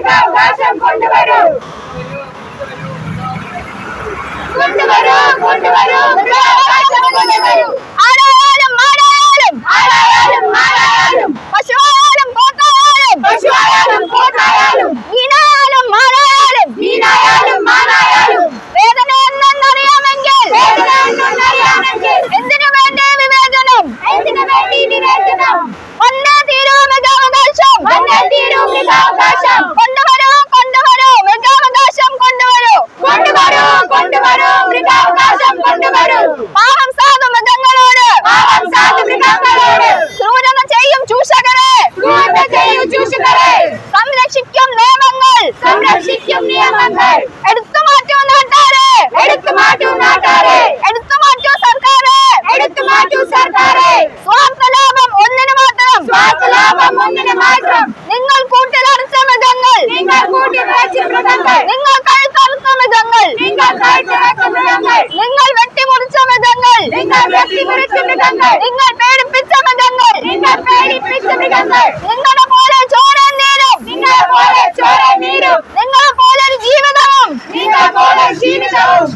മൃഗാവകാശം കൊണ്ടുവരൂ, കൊണ്ടുവരൂ, കൊണ്ടുവരൂ, മൃഗാവകാശം കൊണ്ടുവരൂ. ആരായാലും ആരായാലും ആരായാലും ആരായാലും പശുവായാലും പോത്തായാലും പശുവായാലും പോത്തായാലും മീനായാലും മാനായാലും മീനായാലും മാനായാലും വേദന എന്നറിയാമെങ്കിൽ വേദന എന്നറിയാമെങ്കിൽ എന്തിനു വേണ്ടി വിവേചനം, എന്തിനു വേണ്ടി വിവേചനം? വന്നേ തീരൂ മൃഗാവകാശം, വന്നേ തീരൂ മൃഗാവകാശം കൊണ്ടുവരൂ, കൊണ്ടുവരൂ, മൃഗാവകാശം കൊണ്ടുവരൂ, കൊണ്ടുവരൂ, കൊണ്ടുവരൂ, മൃഗാവകാശം കൊണ്ടുവരൂ. പാവം സാധു മൃഗങ്ങളോട്, പാവം സാധു മൃഗങ്ങളോട് ക്രൂരത ചെയ്യും ചൂഷകരെ, ക്രൂരത ചെയ്യും ചൂഷകരെ സംരക്ഷിക്കും നിയമങ്ങൾ, സംരക്ഷിക്കും നിയമങ്ങൾ. എടുത്തു മാറ്റൂ നാട്ടാരെ, എടുത്തു മാറ്റൂ നാട്ടാരെ, എടുത്തു മാറ്റൂ സർക്കാരെ, എടുത്തു മാറ്റൂ സർക്കാരെ. സ്വാർത്ഥ ലാഭം ഒന്നിന് മാത്രം, സ്വാർത്ഥ ലാഭം ഒന്നിന് മാത്രം. നിങ്ങൾ കൂട്ടിലടച്ച മൃഗങ്ങൾ, നിങ്ങൾ കൂട്ടിലടച്ച മൃഗങ്ങൾ, നിങ്ങൾ കഴുത്തറുത്ത മൃഗങ്ങൾ, നിങ്ങൾ കഴുത്തറുത്ത മൃഗങ്ങൾ, നിങ്ങൾ വെട്ടിമുറിച്ച മൃഗങ്ങൾ, നിങ്ങൾ വെട്ടിമുറിച്ച മൃഗങ്ങൾ, നിങ്ങൾ പേടിപ്പിച്ച മൃഗങ്ങൾ, നിങ്ങൾ പേടിപ്പിച്ച മൃഗങ്ങൾ. നിങ്ങളെ പോലെ ചോരയും നീരും, നിങ്ങളെ പോലെ ചോരയും നീരും, നിങ്ങളെ പോലെ ജീവിതവും, നിങ്ങളെ പോലെ ജീവിതവും